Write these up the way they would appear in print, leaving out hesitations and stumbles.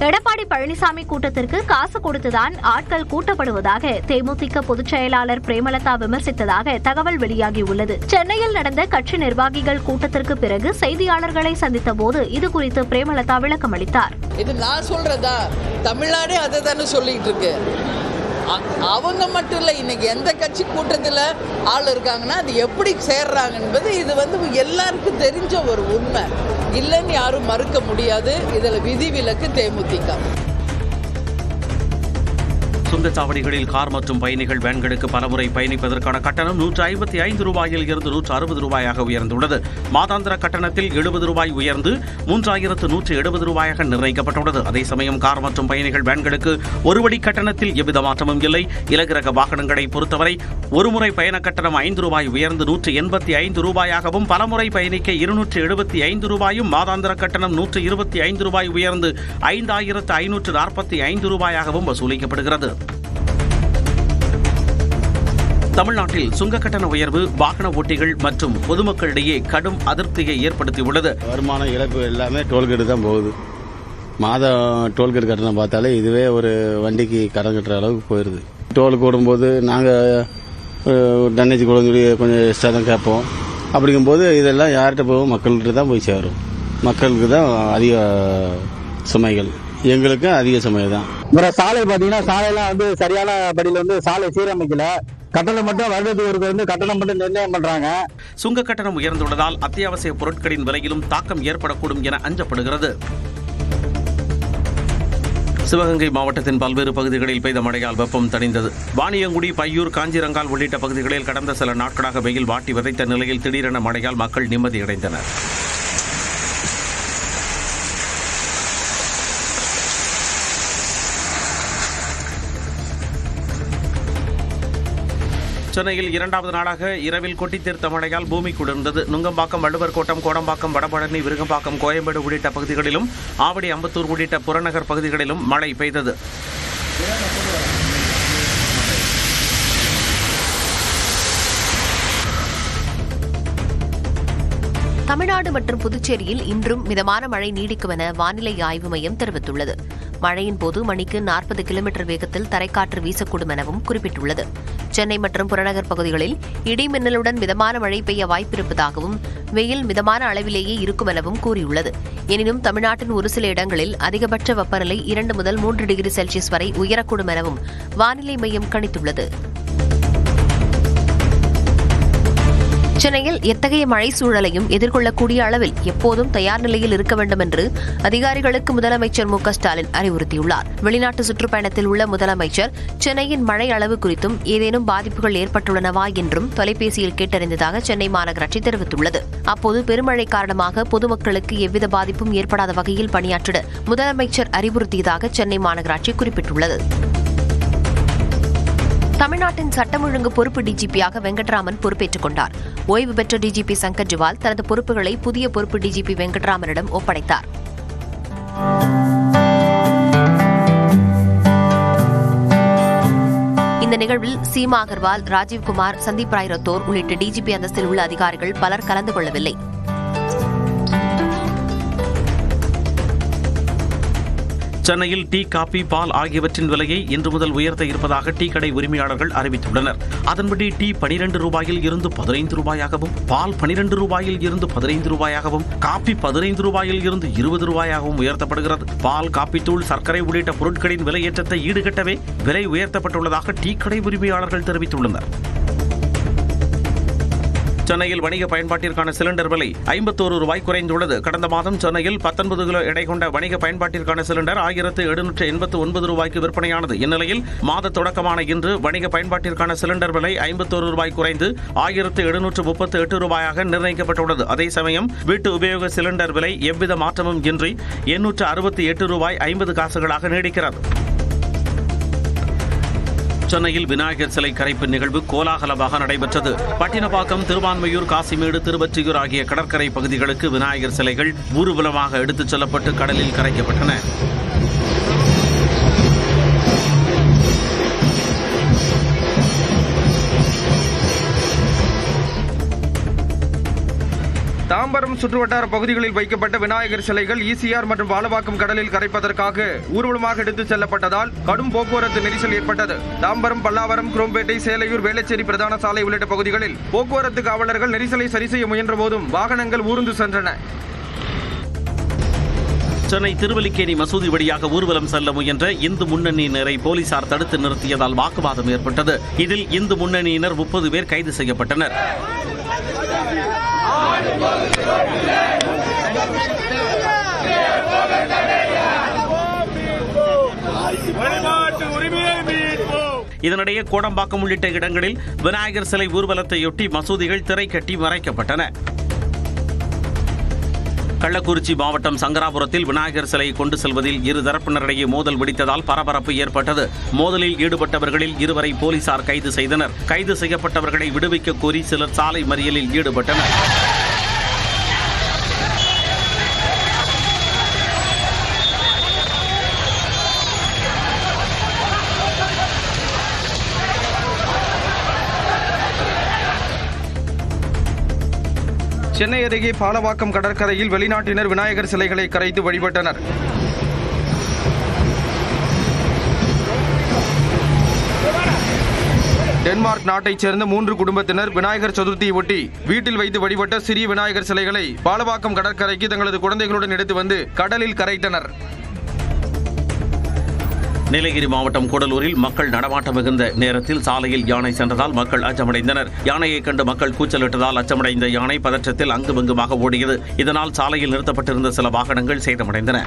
எடப்பாடி பழனிசாமி கூட்டத்திற்கு காசு கொடுத்துதான் ஆட்கள் கூட்டப்படுவதாக தேமுதிக பொதுச் செயலாளர் பிரேமலதா விமர்சித்ததாக தகவல் வெளியாகியுள்ளது. சென்னையில் நடந்த கட்சி நிர்வாகிகள் கூட்டத்திற்கு பிறகு செய்தியாளர்களை சந்தித்த போது இதுகுறித்து பிரேமலதா விளக்கம் அளித்தார். இது நான் சொல்றதா? தமிழ்நாடே அதை தானே சொல்லிட்டு இருக்கு. அவங்க மட்டும் இல்லை, இன்னைக்கு எந்த கட்சி கூட்டத்தில் ஆள் இருக்காங்கன்னா அது எப்படி சேர்றாங்க என்பது இது எல்லாருக்கும் தெரிஞ்ச ஒரு உண்மை. இல்லைன்னு யாரும் மறுக்க முடியாது. இதில் விதிவிலக்கு தேமுதிக. சுங்கச்சாவடிகளில் கார் மற்றும் பயணிகள் வேன்களுக்கு பலமுறை பயணிப்பதற்கான கட்டணம் 155 ரூபாயில் இருந்து 160 ரூபாயாக உயர்ந்துள்ளது. மாதாந்திர கட்டணத்தில் 70 ரூபாய் உயர்ந்து 3170 ரூபாயாக நிர்ணயிக்கப்பட்டுள்ளது. அதே சமயம் கார் மற்றும் பயணிகள் வேன்களுக்கு ஒருவழி கட்டணத்தில் எவ்வித மாற்றமும் இல்லை. இலகுரக வாகனங்களை பொறுத்தவரை ஒருமுறை பயண கட்டணம் 5 ரூபாய் உயர்ந்து 185 ரூபாயாகவும், பலமுறை பயணிக்க 275 ரூபாயும், மாதாந்திர கட்டணம் 125 ரூபாய் உயர்ந்து 5545 ரூபாயாகவும் வசூலிக்கப்படுகிறது. தமிழ்நாட்டில் சுங்க கட்டண உயர்வு வாகன ஓட்டிகள் மற்றும் பொதுமக்களிடையே கடும் அதிருப்தியை ஏற்படுத்தியுள்ளது. வருமான இழப்பு எல்லாமே டோல்கேட்டு தான் போகுது. மாதம் டோல்கேட் கட்டணம் பார்த்தாலே இதுவே ஒரு வண்டிக்கு கடன் கட்டுற அளவுக்கு போயிடுது. டோல் போடும்போது நாங்கள் டன்னேஜ் கூட கொஞ்சம் எக்ஸ்ட்ரா தான் கேட்போம். அப்படிங்கும்போது இதெல்லாம் யார்கிட்ட போகும்? மக்கள்கிட்ட தான் போய் சேரும். மக்களுக்கு தான் அதிக சுமைகள், எங்களுக்கு அதிக சுமை தான். சாலை பார்த்தீங்கன்னா சாலையெல்லாம் சரியான படியில் சாலை சீரமைக்கல. கட்டணம் மட்டும் வருடத்துக்கு கட்டணம் மட்டும் நிர்ணயம் பண்றாங்க. சுங்க கட்டணம் உயர்ந்துள்ளதால் அத்தியாவசிய பொருட்களின் விலையிலும் தாக்கம் ஏற்படக்கூடும் என அஞ்சப்படுகிறது. சிவகங்கை மாவட்டத்தின் பல்வேறு பகுதிகளில் பெய்த மழையால் வெப்பம் தணிந்தது. வாணியங்குடி, பையூர், காஞ்சிரங்கால் உள்ளிட்ட பகுதிகளில் கடந்த சில நாட்களாக வெயில் வாட்டி விதைத்த நிலையில் திடீரென மழையால் மக்கள் நிம்மதியடைந்தனர். சென்னையில் 2வது நாளாக இரவில் கொட்டி தீர்த்த மழையால் பூமி குளிர்ந்தது. நுங்கம்பாக்கம், வள்ளுவர் கோட்டம், கோடம்பாக்கம், வடபழனி, விருகம்பாக்கம், கோயம்பேடு உள்ளிட்ட பகுதிகளிலும், ஆவடி, அம்பத்தூர் உள்ளிட்ட புறநகர் பகுதிகளிலும் மழை பெய்தது. தமிழ்நாடு மற்றும் புதுச்சேரியில் இன்றும் மிதமான மழை நீடிக்கும் என வானிலை ஆய்வு மையம் தெரிவித்துள்ளது. மழையின் போது மணிக்கு 40 கிலோமீட்டர் வேகத்தில் தரைக்காற்று வீசக்கூடும் எனவும் குறிப்பிட்டுள்ளது. சென்னை மற்றும் புறநகர் பகுதிகளில் இடி மின்னலுடன் மிதமான மழை பெய்ய வாய்ப்பிருப்பதாகவும், வெயில் மிதமான அளவிலேயே இருக்கும் எனவும் கூறியுள்ளது. எனினும் தமிழ்நாட்டின் ஒரு சில இடங்களில் அதிகபட்ச வெப்பநிலை 2 முதல் 3 டிகிரி செல்சியஸ் வரை உயரக்கூடும் எனவும் வானிலை மையம் கணித்துள்ளது. சென்னையில் எத்தகைய மழை சூழலையும் எதிர்கொள்ளக்கூடிய அளவில் எப்போதும் தயார் நிலையில் இருக்க வேண்டும் என்று அதிகாரிகளுக்கு முதலமைச்சர் மு க ஸ்டாலின் அறிவுறுத்தியுள்ளார். வெளிநாட்டு சுற்றுப்பயணத்தில் உள்ள முதலமைச்சர் சென்னையின் மழை அளவு குறித்தும் ஏதேனும் பாதிப்புகள் ஏற்பட்டுள்ளனவா என்றும் தொலைபேசியில் கேட்டறிந்ததாக சென்னை மாநகராட்சி தெரிவித்துள்ளது. அப்போது பெருமழை காரணமாக பொதுமக்களுக்கு எவ்வித பாதிப்பும் ஏற்படாத வகையில் பணியாற்றிட முதலமைச்சர் அறிவுறுத்தியதாக சென்னை மாநகராட்சி குறிப்பிட்டுள்ளது. தமிழ்நாட்டின் சட்டம் ஒழுங்கு பொறுப்பு டிஜிபியாக வெங்கட்ராமன் பொறுப்பேற்றுக் கொண்டார். ஓய்வு பெற்ற டிஜிபி சங்கர் ஜிவால் தனது பொறுப்புகளை புதிய பொறுப்பு டிஜிபி வெங்கட்ராமனிடம் ஒப்படைத்தார். இந்த நிகழ்வில் சீமா அகர்வால், ராஜீவ்குமார், சந்தீப் ராய் ரத்தோர் உள்ளிட்ட டிஜிபி அந்தஸ்தில் உள்ள அதிகாரிகள் பலர் கலந்து கொள்ளவில்லை. சென்னையில் டீ, காபி, பால் ஆகியவற்றின் விலையை இன்று முதல் உயர்த்த இருப்பதாக டீ கடை உரிமையாளர்கள் அறிவித்துள்ளனர். அதன்படி டீ 12 ரூபாயில் இருந்து 15 ரூபாயாகவும், பால் 12 ரூபாயில் இருந்து 15 ரூபாயாகவும், காபி 15 ரூபாயில் இருந்து 20 ரூபாயாகவும் உயர்த்தப்படுகிறது. பால், காபி தூள், சர்க்கரை உள்ளிட்ட பொருட்களின் விலையேற்றத்தை ஈடுகட்டவே விலை உயர்த்தப்பட்டுள்ளதாக டீ கடை உரிமையாளர்கள் தெரிவித்துள்ளனர். சென்னையில் வணிக பயன்பாட்டிற்கான சிலிண்டர் விலை 51 ரூபாய் குறைந்துள்ளது. கடந்த மாதம் சென்னையில் 19 கிலோ எடை கொண்ட வணிக பயன்பாட்டிற்கான சிலிண்டர் 1789 ரூபாய்க்கு விற்பனையானது. இந்நிலையில் மாத தொடக்கமான இன்று வணிக பயன்பாட்டிற்கான சிலிண்டர் விலை 51 ரூபாய் குறைந்து 1738 ரூபாயாக நிர்ணயிக்கப்பட்டுள்ளது. அதே சமயம் வீட்டு உபயோக சிலிண்டர் விலை எவ்வித மாற்றமும் இன்றி 868 ரூபாய் 50 காசுகளாக நீடிக்கிறது. சென்னையில் விநாயகர் சிலை கரைப்பு நிகழ்வு கோலாகலமாக நடைபெற்றது. பட்டினப்பாக்கம், திருவான்மையூர், காசிமேடு, திருவொற்றியூர் ஆகிய கடற்கரை பகுதிகளுக்கு விநாயகர் சிலைகள் ஊர்வலமாக எடுத்துச் செல்லப்பட்டு கடலில் கரைக்கப்பட்டன. தாம்பரம் மற்றும் சுற்றுவட்டார பகுதிகளில் வைக்கப்பட்ட விநாயகர் சிலைகள் ஈசிஆர் மற்றும் பாலவாக்கம் கடலில் கரைப்பதற்காக ஊர்வலமாக எடுத்துச் செல்லப்பட்டதால் கடும் போக்குவரத்து நெரிசல் ஏற்பட்டது. தாம்பரம், பல்லாவரம், குரோம்பேட்டை, சேலையூர், வேளச்சேரி பிரதான சாலை உள்ளிட்ட பகுதிகளில் போக்குவரத்து காவலர்கள் நெரிசலை சரி செய்ய முயன்ற போதும் வாகனங்கள் ஊர்ந்து சென்றன. சென்னை திருவல்லிக்கேணி மசூதி வழியாக ஊர்வலம் செல்ல முயன்ற இந்து முன்னணியினரை போலீசார் தடுத்து நிறுத்தியதால் வாக்குவாதம் ஏற்பட்டது. இதில் இந்து முன்னணியினர் 30 பேர் கைது செய்யப்பட்டனர். இதனிடையே கோடம்பாக்கம் உள்ளிட்ட இடங்களில் விநாயகர் சிலை ஊர்வலத்தையொட்டி மசூதிகள் திரை கட்டி மறைக்கப்பட்டன. கள்ளக்குறிச்சி மாவட்டம் சங்கராபுரத்தில் விநாயகர் சிலையை கொண்டு செல்வதில் இரு தரப்பினரிடையே மோதல் வெடித்ததால் பரபரப்பு ஏற்பட்டது. மோதலில் ஈடுபட்டவர்களில் 2 பேரை போலீசார் கைது செய்தனர். கைது செய்யப்பட்டவர்களை விடுவிக்க கோரி சிலர் சாலை மறியலில் ஈடுபட்டனர். சென்னை அருகே பாலவாக்கம் கடற்கரையில் வெளிநாட்டினர் விநாயகர் சிலைகளை கரைத்து வழிபட்டனர். டென்மார்க் நாட்டைச் சேர்ந்த 3 குடும்பத்தினர் விநாயகர் சதுர்த்தியை ஒட்டி வீட்டில் வைத்து வழிபட்ட சிறிய விநாயகர் சிலைகளை பாலவாக்கம் கடற்கரைக்கு தங்களது குழந்தைகளுடன் எடுத்து வந்து கடலில் கரைத்தனர். நீலகிரி மாவட்டம் கூடலூரில் மக்கள் நடமாட்டம் மிகுந்த நேரத்தில் சாலையில் யானை சென்றதால் மக்கள் அச்சமடைந்தனர். யானையை கண்டு மக்கள் கூச்சலிட்டதால் அச்சமடைந்த யானை பதற்றத்தில் அங்குமிங்குமாக ஓடியது. இதனால் சாலையில் நிறுத்தப்பட்டிருந்த சில வாகனங்கள் சேதமடைந்தன.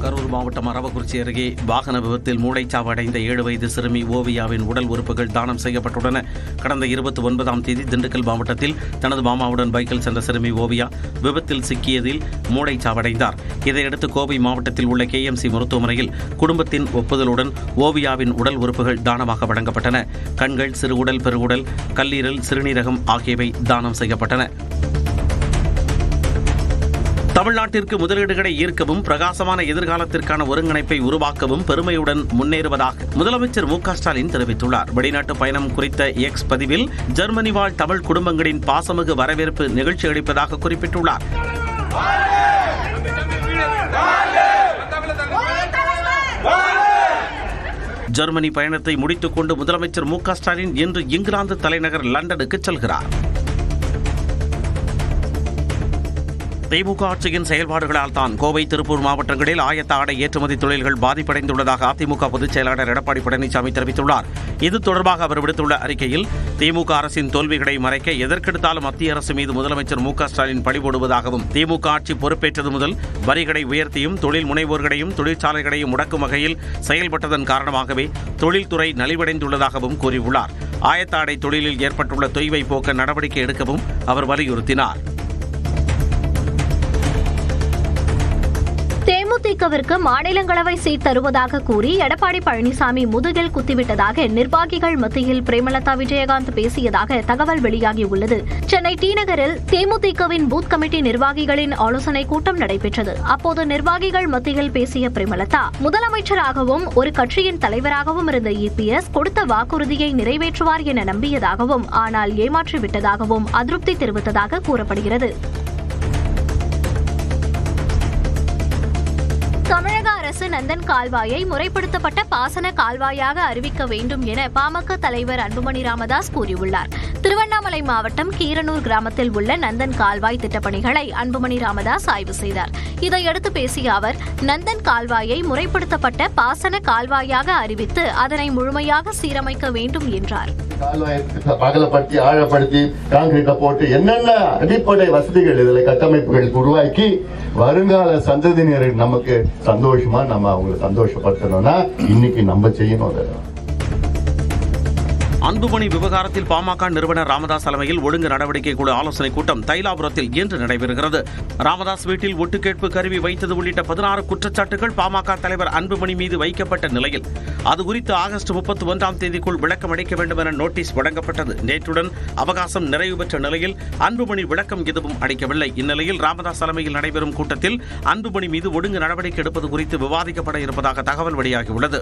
கரூர் மாவட்டம் அரவக்குறிச்சி அருகே வாகன விபத்தில் மூளைச்சாவு அடைந்த 7 வயது சிறுமி ஓவியாவின் உடல் உறுப்புகள் தானம் செய்யப்பட்டுள்ளன. கடந்த 29ஆம் தேதி திண்டுக்கல் மாவட்டத்தில் தனது மாமாவுடன் பைக்கில் சென்ற சிறுமி ஓவியா விபத்தில் சிக்கியதில் மூளைச்சாவடைந்தார். இதையடுத்து கோவை மாவட்டத்தில் உள்ள KMC மருத்துவமனையில் குடும்பத்தின் ஒப்புதலுடன் ஓவியாவின் உடல் உறுப்புகள் தானமாக வழங்கப்பட்டன. கண்கள், சிறுகுடல், பெருகுடல், கல்லீரல், சிறுநீரகம் ஆகியவை தானம் செய்யப்பட்டன. தமிழ்நாட்டிற்கு முதலீடுகளை ஈர்க்கவும் பிரகாசமான எதிர்காலத்திற்கான ஒருங்கிணைப்பை உருவாக்கவும் பெருமையுடன் முன்னேறுவதாக முதலமைச்சர் மு.க.ஸ்டாலின் தெரிவித்துள்ளார். வெளிநாட்டு பயணம் குறித்த எக்ஸ் பதிவில் ஜெர்மனி வாழ் தமிழ் குடும்பங்களின் பாசமிகு வரவேற்பு நிகழ்ச்சி அளிப்பதாக குறிப்பிட்டுள்ளார். ஜெர்மனி பயணத்தை முடித்துக் கொண்டு முதலமைச்சர் மு.க.ஸ்டாலின் இன்று இங்கிலாந்து தலைநகர் லண்டனுக்கு செல்கிறார். திமுக ஆட்சியின் செயல்பாடுகளால் தான் கோவை, திருப்பூர் மாவட்டங்களில் ஆயத்த ஆடை ஏற்றுமதி தொழில்கள் பாதிப்படைந்துள்ளதாக அதிமுக பொதுச் செயலாளர் எடப்பாடி பழனிசாமி தெரிவித்துள்ளார். இது தொடர்பாக அவர் விடுத்துள்ள அறிக்கையில் திமுக அரசின் தோல்விகளை மறைக்க எதற்கெடுத்தாலும் மத்திய அரசு மீது முதலமைச்சர் மு.க.ஸ்டாலின் பழிபோடுவதாகவும், திமுக ஆட்சி பொறுப்பேற்றது முதல் வரிகளை உயர்த்தியும் தொழில் முனைவோர்களையும் தொழிற்சாலைகளையும் முடக்கும் வகையில் செயல்பட்டதன் காரணமாகவே தொழில்துறை நலிவடைந்துள்ளதாகவும் கூறியுள்ளார். ஆயத்த ஆடை தொழிலில் ஏற்பட்டுள்ள தொய்வை போக்க நடவடிக்கை எடுக்கவும் அவர் வலியுறுத்தினார். தேமுதிகவிற்கு மாநிலங்களவை சீட் தருவதாக கூறி எடப்பாடி பழனிசாமி முதுகில் குத்திவிட்டதாக நிர்வாகிகள் மத்தியில் பிரேமலதா விஜயகாந்த் பேசியதாக தகவல் வெளியாகியுள்ளது. சென்னை டி நகரில் தேமுதிகவின் பூத் கமிட்டி நிர்வாகிகளின் ஆலோசனைக் கூட்டம் நடைபெற்றது. அப்போது நிர்வாகிகள் மத்தியில் பேசிய பிரேமலதா, முதலமைச்சராகவும் ஒரு கட்சியின் தலைவராகவும் இருந்த EPS கொடுத்த வாக்குறுதியை நிறைவேற்றுவார் என நம்பியதாகவும், ஆனால் ஏமாற்றிவிட்டதாகவும் அதிருப்தி தெரிவித்ததாக கூறப்படுகிறது. தமிழக அரசு நந்தன் கால்வாயை முறைப்படுத்தப்பட்ட பாசன கால்வாயாக அறிவிக்க வேண்டும் என பாமக தலைவர் அன்புமணி ராமதாஸ் கூறியுள்ளார். திருவண்ணாமலை மாவட்டம் கீரனூர் கிராமத்தில் உள்ள நந்தன் கால்வாய் திட்டப்பணிகளை அன்புமணி ராமதாஸ் ஆய்வு செய்தார். இதையடுத்து பேசிய அவர், நந்தன் கால்வாயை முறைப்படுத்தப்பட்ட பாசன கால்வாயாக அறிவித்து அதனை முழுமையாக சீரமைக்க வேண்டும் என்றார். கால்வாயை அகலப்படுத்தி ஆழப்படுத்தி கான்கிரீட்டை போட்டு என்னென்ன அடிப்படை வசதிகள் இதில் கட்டமைப்புகள் உருவாக்கி வருங்கால சந்ததியினர் நமக்கு சந்தோஷமா நம்ம அவங்களை சந்தோஷப்படுத்தணும்னா இன்னைக்கு நம்ம செய்யணும். அன்புமணி விவகாரத்தில் பாமக நிறுவனர் ராமதாஸ் தலைமையில் ஒழுங்கு நடவடிக்கை குழு ஆலோசனைக் கூட்டம் தைலாபுரத்தில் இன்று நடைபெறுகிறது. ராமதாஸ் வீட்டில் ஒட்டுக்கேட்பு கருவி வைத்தது உள்ளிட்ட 16 குற்றச்சாட்டுகள் பாமக தலைவர் அன்புமணி மீது வைக்கப்பட்ட நிலையில் அது குறித்து ஆகஸ்ட் 31ஆம் தேதிக்குள் விளக்கம் அளிக்க வேண்டும் என நோட்டீஸ் வழங்கப்பட்டது. நேற்றுடன் அவகாசம் நிறைவு பெற்ற நிலையில் அன்புமணி விளக்கம் எதுவும் அளிக்கவில்லை. இந்நிலையில் ராமதாஸ் தலைமையில் நடைபெறும் கூட்டத்தில் அன்புமணி மீது ஒழுங்கு நடவடிக்கை எடுப்பது குறித்து விவாதிக்கப்பட இருப்பதாக தகவல் வெளியாகியுள்ளது.